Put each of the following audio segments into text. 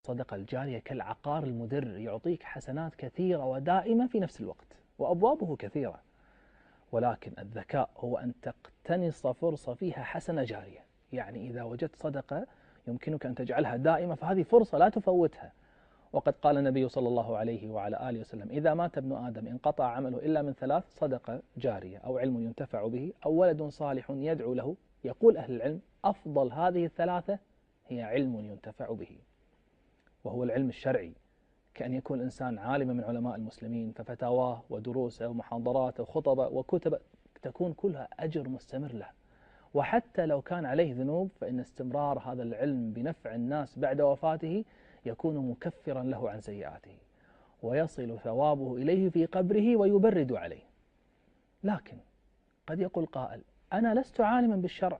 الصدقة الجارية كالعقار المدر، يعطيك حسنات كثيرة ودائمة في نفس الوقت، وأبوابه كثيرة، ولكن الذكاء هو أن تقتنص فرصة فيها حسنة جارية. يعني إذا وجدت صدقة يمكنك أن تجعلها دائمة، فهذه فرصة لا تفوتها. وقد قال النبي صلى الله عليه وعلى آله وسلم: إذا مات ابن آدم انقطع عمله إلا من ثلاث: صدقة جارية، أو علم ينتفع به، أو ولد صالح يدعو له. يقول أهل العلم: أفضل هذه الثلاثة هي علم ينتفع به، وهو العلم الشرعي، كأن يكون الإنسان عالما من علماء المسلمين، ففتاواه ودروسه ومحاضراته وخطبه وكتبه تكون كلها أجر مستمر له. وحتى لو كان عليه ذنوب فإن استمرار هذا العلم بنفع الناس بعد وفاته يكون مكفرا له عن سيئاته، ويصل ثوابه إليه في قبره ويبرد عليه. لكن قد يقول قائل: أنا لست عالما بالشرع،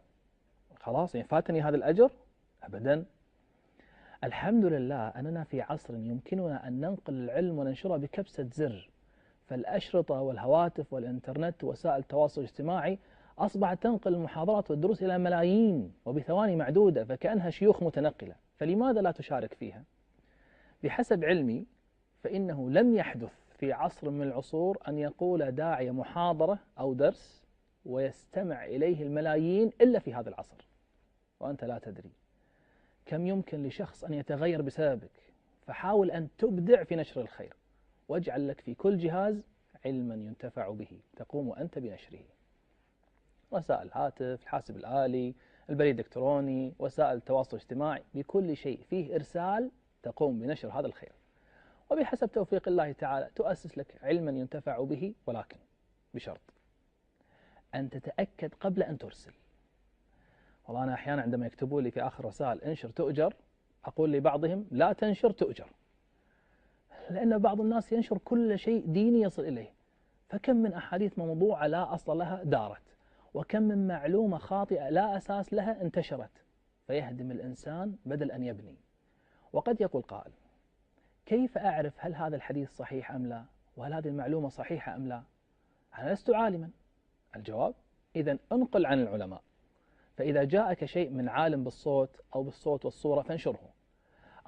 خلاص يعني فاتني هذا الأجر؟ أبدا. الحمد لله أننا في عصر يمكننا أن ننقل العلم وننشره بكبسة زر، فالأشرطة والهواتف والإنترنت ووسائل التواصل الاجتماعي أصبحت تنقل المحاضرات والدروس إلى ملايين وبثواني معدودة، فكأنها شيوخ متنقلة، فلماذا لا تشارك فيها؟ بحسب علمي فإنه لم يحدث في عصر من العصور أن يقول داعية محاضرة أو درس ويستمع إليه الملايين إلا في هذا العصر، وأنت لا تدري كم يمكن لشخص أن يتغير بسببك. فحاول أن تبدع في نشر الخير، واجعل لك في كل جهاز علما ينتفع به تقوم أنت بنشره: رسائل الهاتف، الحاسب الآلي، البريد الإلكتروني، وسائل التواصل الاجتماعي، بكل شيء فيه إرسال تقوم بنشر هذا الخير. وبحسب توفيق الله تعالى تؤسس لك علما ينتفع به، ولكن بشرط أن تتأكد قبل أن ترسل. والله أنا أحيانا عندما يكتبوا لي في آخر رسائل: انشر تؤجر، أقول لبعضهم: لا تنشر تؤجر، لأن بعض الناس ينشر كل شيء ديني يصل إليه، فكم من أحاديث موضوعة لا أصل لها دارت، وكم من معلومة خاطئة لا أساس لها انتشرت، فيهدم الإنسان بدل أن يبني. وقد يقول قائل: كيف أعرف هل هذا الحديث صحيح أم لا؟ وهل هذه المعلومة صحيحة أم لا؟ أنا لست عالما. الجواب: إذن انقل عن العلماء. فإذا جاءك شيء من عالم بالصوت والصورة فانشره،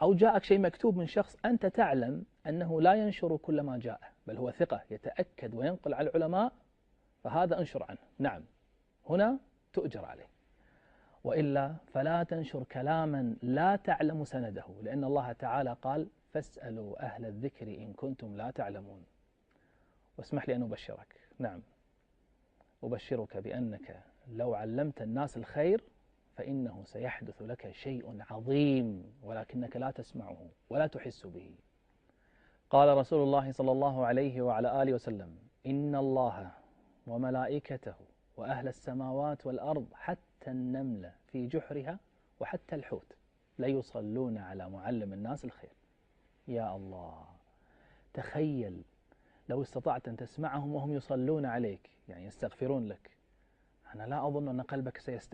أو جاءك شيء مكتوب من شخص أنت تعلم أنه لا ينشر كل ما جاءه، بل هو ثقة يتأكد وينقل على العلماء، فهذا انشر عنه، نعم هنا تؤجر عليه. وإلا فلا تنشر كلاما لا تعلم سنده، لأن الله تعالى قال: فاسألوا أهل الذكر إن كنتم لا تعلمون. واسمح لي أن أبشرك، نعم أبشرك بأنك لو علمت الناس الخير فإنه سيحدث لك شيء عظيم، ولكنك لا تسمعه ولا تحس به. قال رسول الله صلى الله عليه وعلى آله وسلم: إن الله وملائكته وأهل السماوات والأرض حتى النملة في جحرها وحتى الحوت ليصلون على معلم الناس الخير. يا الله، تخيل لو استطعت أن تسمعهم وهم يصلون عليك، يعني يستغفرون لك. أنا لا أظن أن قلبك سيستحمل